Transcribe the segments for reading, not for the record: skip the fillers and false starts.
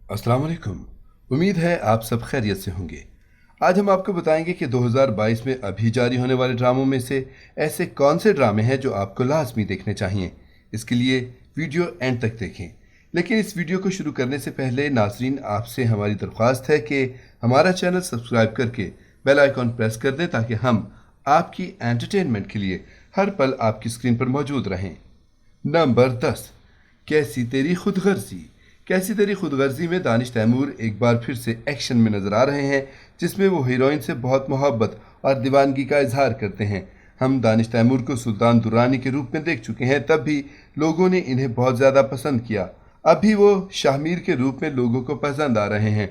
अस्सलाम वालेकुम। उम्मीद है आप सब खैरियत से होंगे। आज हम आपको बताएंगे कि 2022 में अभी जारी होने वाले ड्रामों में से ऐसे कौन से ड्रामे हैं जो आपको लाजमी देखने चाहिए। इसके लिए वीडियो एंड तक देखें। लेकिन इस वीडियो को शुरू करने से पहले नाजरीन आपसे हमारी दरख्वास्त है कि हमारा चैनल सब्सक्राइब करके बेल आइकॉन प्रेस कर दें ताकि हम आपकी एंटरटेनमेंट के लिए हर पल आपकी स्क्रीन पर मौजूद रहें। नंबर 10, कैसी तेरी खुदगर्जी। कैसी तेरी खुदगर्जी में दानिश तैमूर एक बार फिर से एक्शन में नजर आ रहे हैं, जिसमें वो हीरोइन से बहुत मोहब्बत और दीवानगी का इजहार करते हैं। हम दानिश तैमूर को सुल्तान दुर्रानी के रूप में देख चुके हैं, तब भी लोगों ने इन्हें बहुत ज़्यादा पसंद किया। अब भी वो शाहमीर के रूप में लोगों को पसंद आ रहे हैं।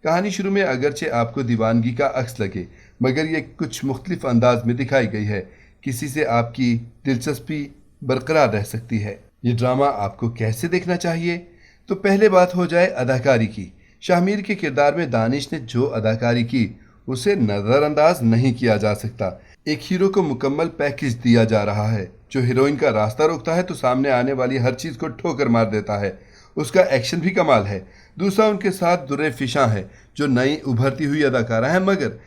कहानी शुरू में अगरचे आपको दीवानगी का अक्स लगे, मगर ये कुछ मुख्तलिफ अंदाज में दिखाई गई है। किसी से आपकी दिलचस्पी बरकरार रह सकती है। ये ड्रामा आपको कैसे देखना चाहिए? तो पहले बात हो जाए अदाकारी की। शाहमीर के किरदार में दानिश ने जो अदाकारी की उसे नज़रअंदाज नहीं किया जा सकता। एक हीरो को मुकम्मल पैकेज दिया जा रहा है जो हीरोइन का रास्ता रोकता है तो सामने आने वाली हर चीज़ को ठोकर मार देता है। उसका एक्शन भी कमाल है। दूसरा, उनके साथ दुर्रे फिशा है जो नई उभरती हुई अदाकारा है, मगर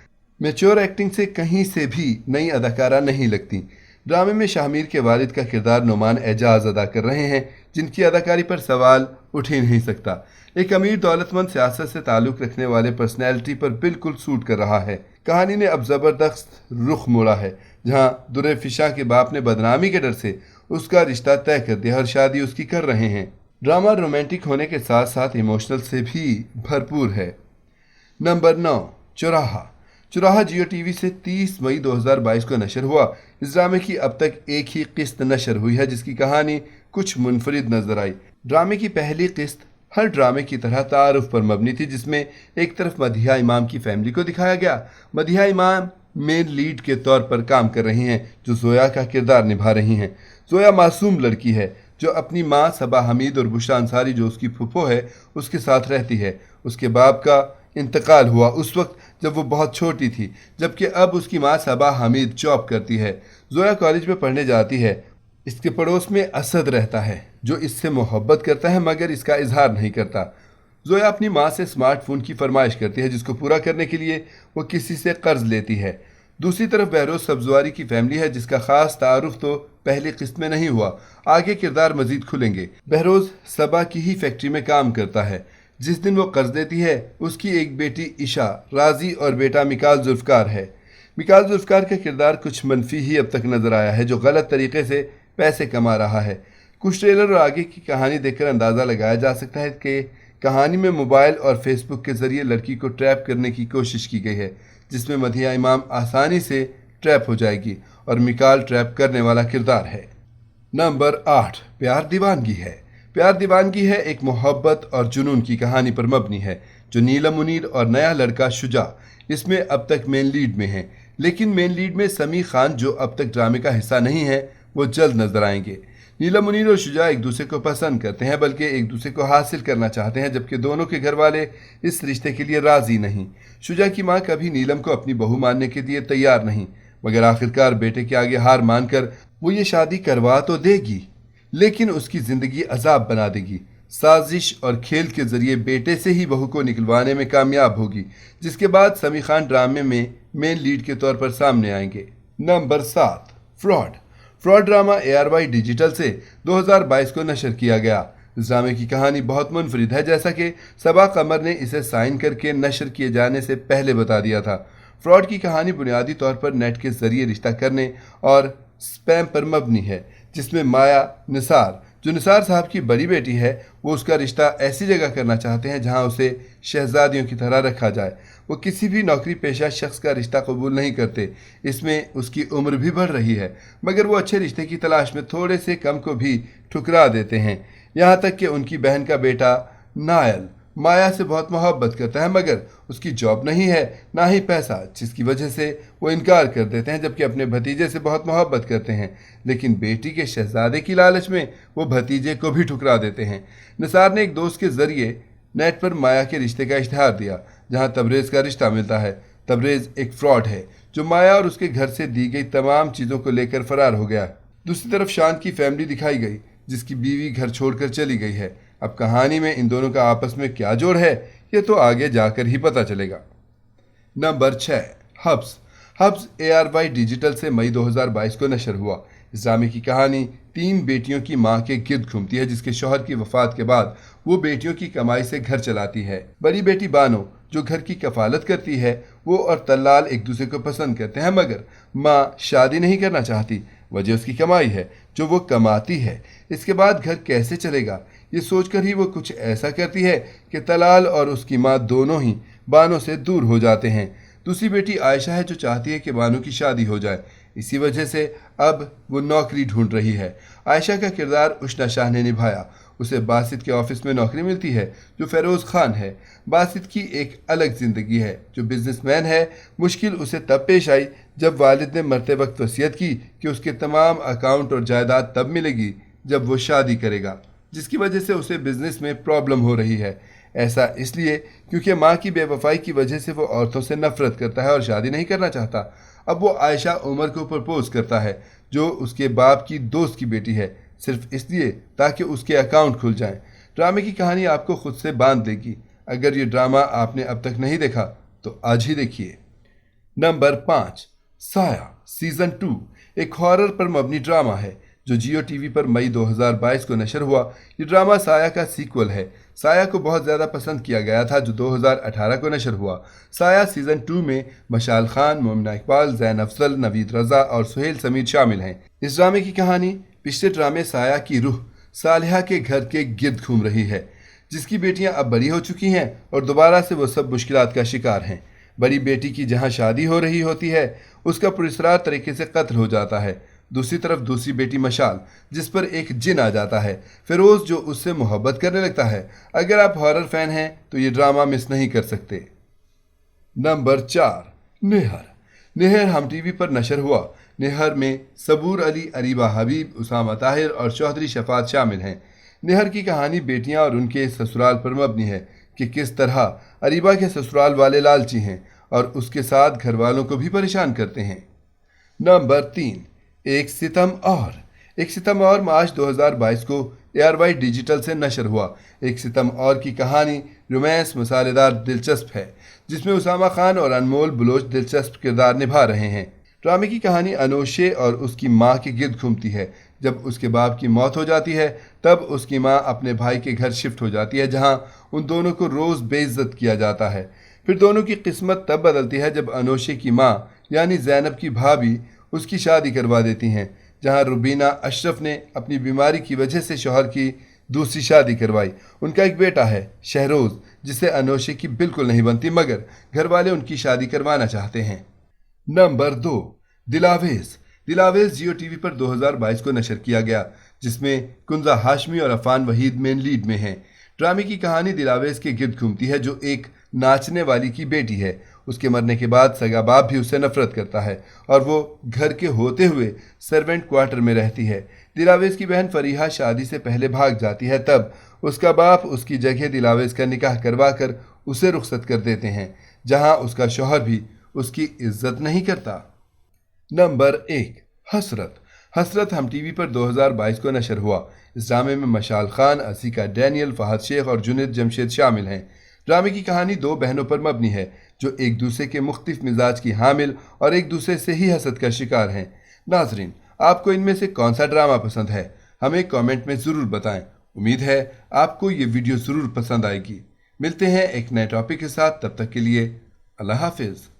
मैच्योर एक्टिंग से कहीं से भी नई अदाकारा नहीं लगती। ड्रामे में शाहमीर के वालिद का किरदार नुमान एजाज अदा कर रहे हैं, जिनकी अदाकारी पर सवाल उठ ही नहीं सकता। एक अमीर दौलतमंद सियासत से ताल्लुक़ रखने वाले पर्सनैलिटी पर बिल्कुल सूट कर रहा है। कहानी ने अब ज़बरदस्त रुख मोड़ा है, जहाँ दुर्रे फिशा के बाप ने बदनामी के डर से उसका रिश्ता तय कर दिया और शादी उसकी कर रहे हैं। ड्रामा रोमांटिक होने के साथ साथ इमोशनल से भी भरपूर है। नंबर 9, चौराहा। चौराहा जियो टीवी से 30 मई 2022 को नशर हुआ। इस ड्रामे की अब तक एक ही किस्त नशर हुई है, जिसकी कहानी कुछ मुनफरिद नजर आई। ड्रामे की पहली किस्त हर ड्रामे की तरह तारुफ पर मबनी थी, जिसमें एक तरफ मदीहा इमाम की फैमिली को दिखाया गया। मदीहा इमाम मेन लीड के तौर पर काम कर रही हैं, जो जोया का किरदार निभा रही हैं। जोया मासूम लड़की है जो अपनी माँ सबा हमीद और बुशरा अंसारी, जो उसकी फुफो है, उसके साथ रहती है। उसके बाप का इंतकाल हुआ उस वक्त जब वो बहुत छोटी थी, जबकि अब उसकी माँ सबा हमीद जॉब करती है। जोया कॉलेज में पढ़ने जाती है। इसके पड़ोस में असद रहता है जो इससे मोहब्बत करता है, मगर इसका इजहार नहीं करता। जोया अपनी माँ से स्मार्टफोन की फरमाइश करती है, जिसको पूरा करने के लिए वो किसी से कर्ज लेती है। दूसरी तरफ बहरोज सब्जवारी की फैमिली है, जिसका खास तारुफ तो पहली किस्त में नहीं हुआ। आगे किरदार मजीद खुलेंगे। बहरोज सबा की ही फैक्ट्री में काम करता है। जिस दिन वो कर्ज लेती है, उसकी एक बेटी ईशा, राजी और बेटा मिकाल जुल्फकार है। मिकाल जुल्फकार का किरदार कुछ मनफी ही अब तक नजर आया है, जो गलत तरीके से पैसे कमा रहा है। कुछ ट्रेलर और आगे की कहानी देखकर अंदाज़ा लगाया जा सकता है कि कहानी में मोबाइल और फेसबुक के ज़रिए लड़की को ट्रैप करने की कोशिश की गई है, जिसमें मदीहा इमाम आसानी से ट्रैप हो जाएगी और मिकाल ट्रैप करने वाला किरदार है। नंबर 8, प्यार दीवानगी है। प्यार दीवानगी है एक मोहब्बत और जुनून की कहानी पर मबनी है, जो नीलम मुनीर और नया लड़का शुजा इसमें अब तक मेन लीड में है। लेकिन मेन लीड में समी खान, जो अब तक ड्रामे का हिस्सा नहीं है, वो जल्द नजर आएंगे। नीलम मुनीर और शुजा एक दूसरे को पसंद करते हैं, बल्कि एक दूसरे को हासिल करना चाहते हैं, जबकि दोनों के घर वाले इस रिश्ते के लिए राजी नहीं। शुजा की माँ कभी नीलम को अपनी बहू मानने के लिए तैयार नहीं, मगर आखिरकार बेटे के आगे हार मानकर वो ये शादी करवा तो देगी, लेकिन उसकी ज़िंदगी अजाब बना देगी। साजिश और खेल के ज़रिए बेटे से ही बहू को निकलवाने में कामयाब होगी, जिसके बाद समी खान ड्रामे में मेन लीड के तौर पर सामने आएंगे। Number 7, fraud. Fraud drama ARY digital से 2022 को नशर किया गया। इस ड्रामे की कहानी बहुत मुनफरिद है, जैसा कि सबा कमर ने इसे साइन करके नशर किए जाने से पहले बता दिया था। फ्रॉड की कहानी बुनियादी तौर पर नेट के ज़रिए रिश्ता करने और स्पैम पर मबनी है, जिसमें माया निसार, जो निसार साहब की बड़ी बेटी है, वो उसका रिश्ता ऐसी जगह करना चाहते हैं जहां उसे शहजादियों की तरह रखा जाए। वो किसी भी नौकरी पेशा शख्स का रिश्ता कबूल नहीं करते। इसमें उसकी उम्र भी बढ़ रही है, मगर वो अच्छे रिश्ते की तलाश में थोड़े से कम को भी ठुकरा देते हैं। यहाँ तक कि उनकी बहन का बेटा नायल माया से बहुत मोहब्बत करता है, मगर उसकी जॉब नहीं है, ना ही पैसा, जिसकी वजह से वो इनकार कर देते हैं। जबकि अपने भतीजे से बहुत मोहब्बत करते हैं, लेकिन बेटी के शहजादे की लालच में वो भतीजे को भी ठुकरा देते हैं। निसार ने एक दोस्त के ज़रिए नेट पर माया के रिश्ते का इश्तिहार दिया, जहां तबरेज़ का रिश्ता मिलता है। तबरेज़ एक फ्रॉड है जो माया और उसके घर से दी गई तमाम चीज़ों को लेकर फरार हो गया। दूसरी तरफ शान की फैमिली दिखाई गई, जिसकी बीवी घर छोड़कर चली गई है। अब कहानी में इन दोनों का आपस में क्या जोड़ है, ये तो आगे जाकर ही पता चलेगा। Number 6, hubs. Hubs ARY digital से मई 2022 को नशर हुआ। इस ड्रामे की कहानी 3 बेटियों की मां के गिर्द घूमती है, जिसके शौहर की वफात के बाद वो बेटियों की कमाई से घर चलाती है। बड़ी बेटी बानो, जो घर की कफालत करती है, वो और तल्लाल एक दूसरे को पसंद करते हैं, मगर माँ शादी नहीं करना चाहती। वजह उसकी कमाई है जो वो कमाती है। इसके बाद घर कैसे चलेगा, ये सोचकर ही वो कुछ ऐसा करती है कि तलाल और उसकी माँ दोनों ही बानो से दूर हो जाते हैं। दूसरी बेटी आयशा है, जो चाहती है कि बानो की शादी हो जाए। इसी वजह से अब वो नौकरी ढूंढ रही है। आयशा का किरदार उष्ना शाह ने निभाया। उसे बासित के ऑफिस में नौकरी मिलती है, जो फेरोज़ खान है। बासित की एक अलग ज़िंदगी है, जो बिजनेसमैन है। मुश्किल उसे तब पेश आई जब वालिद ने मरते वक्त वसीयत की कि उसके तमाम अकाउंट और जायदाद तब मिलेगी जब वो शादी करेगा, जिसकी वजह से उसे बिजनेस में प्रॉब्लम हो रही है। ऐसा इसलिए क्योंकि माँ की बेवफाई की वजह से वो औरतों से नफरत करता है और शादी नहीं करना चाहता। अब वो आयशा उमर को प्रपोज करता है, जो उसके बाप की दोस्त की बेटी है, सिर्फ इसलिए ताकि उसके अकाउंट खुल जाएं। ड्रामे की कहानी आपको खुद से बांध देगी। अगर ये ड्रामा आपने अब तक नहीं देखा तो आज ही देखिए। नंबर 5, साया सीजन 2 एक हॉरर पर मबनी ड्रामा है जो जियो टीवी पर मई 2022 को नशर हुआ। ये ड्रामा साया का सीक्वल है। साया को बहुत ज़्यादा पसंद किया गया था, जो 2018 को नशर हुआ। साया सीज़न 2 में मशाल खान, मोमिना इकबाल, ज़ैन अफजल, नवीद रज़ा और सुहेल समीर शामिल हैं। इस ड्रामे की कहानी पिछले ड्रामे साया की रूह सालिहा के घर के गिर्द घूम रही है, जिसकी बेटियां अब बड़ी हो चुकी हैं और दोबारा से वो सब मुश्किलात का शिकार हैं। बड़ी बेटी की जहां शादी हो रही होती है, उसका पुरस्रार तरीके से कत्ल हो जाता है। दूसरी तरफ दूसरी बेटी मशाल, जिस पर एक जिन आ जाता है, फिरोज, जो उससे मोहब्बत करने लगता है। अगर आप हॉरर फैन हैं तो ये ड्रामा मिस नहीं कर सकते। नंबर 4, नेहर। नेहर हम टीवी पर नशर हुआ। नेहर में सबूर अली, अरीबा हबीब, उसामा ताहिर और चौधरी शफात शामिल हैं। नेहर की कहानी बेटियां और उनके ससुराल पर मबनी है कि किस तरह अरीबा के ससुराल वाले लालची हैं और उसके साथ घर वालों को भी परेशान करते हैं। नंबर 3, एक सितम और मार्च 2022 को ARY डिजिटल से नशर हुआ। एक सितम और की कहानी रोमांस, मसालेदार, दिलचस्प है, जिसमें उसामा खान और अनमोल बलोच दिलचस्प किरदार निभा रहे हैं। ड्रामे की कहानी अनोशे और उसकी माँ के गिर्द घूमती है। जब उसके बाप की मौत हो जाती है, तब उसकी माँ अपने भाई के घर शिफ्ट हो जाती है, जहाँ उन दोनों को रोज़ बेइज्जत किया जाता है। फिर दोनों की किस्मत तब बदलती है जब अनोशे की माँ यानी ज़ैनब की भाभी उसकी शादी करवा देती हैं, जहां रुबीना अशरफ ने अपनी बीमारी की वजह से शौहर की दूसरी शादी करवाई। उनका एक बेटा है शहरोज़, जिसे अनोशे की बिल्कुल नहीं बनती, मगर घर वाले उनकी शादी करवाना चाहते हैं। नंबर 2, दिलावेज जियो टीवी पर 2022 को नशर किया गया, जिसमें कुंजा हाशमी और अफान वहीद मेन लीड में हैं। ड्रामे की कहानी दिलावेज के गिर्द घूमती है, जो एक नाचने वाली की बेटी है। उसके मरने के बाद सगा बाप भी उससे नफरत करता है और वो घर के होते हुए सर्वेंट क्वार्टर में रहती है। दिलावेज की बहन फरीहा शादी से पहले भाग जाती है, तब उसका बाप उसकी जगह दिलावेज का निकाह करवा कर उसे रुखसत कर देते हैं, जहां उसका शौहर भी उसकी इज्जत नहीं करता। नंबर 1, हसरत हम टीवी पर 2022 को नशर हुआ। इस ड्रामे में मशाल खान, असीका डैनियल, फहद शेख और जुनैद जमशेद शामिल हैं। ड्रामे की कहानी 2 बहनों पर मबनी है, जो एक दूसरे के मुख्तलिफ मिजाज की हामिल और एक दूसरे से ही हसद का शिकार हैं। नाजरीन, आपको इनमें से कौन सा ड्रामा पसंद है, हमें कमेंट में ज़रूर बताएं। उम्मीद है आपको ये वीडियो ज़रूर पसंद आएगी। मिलते हैं एक नए टॉपिक के साथ, तब तक के लिए अल्लाह हाफिज़।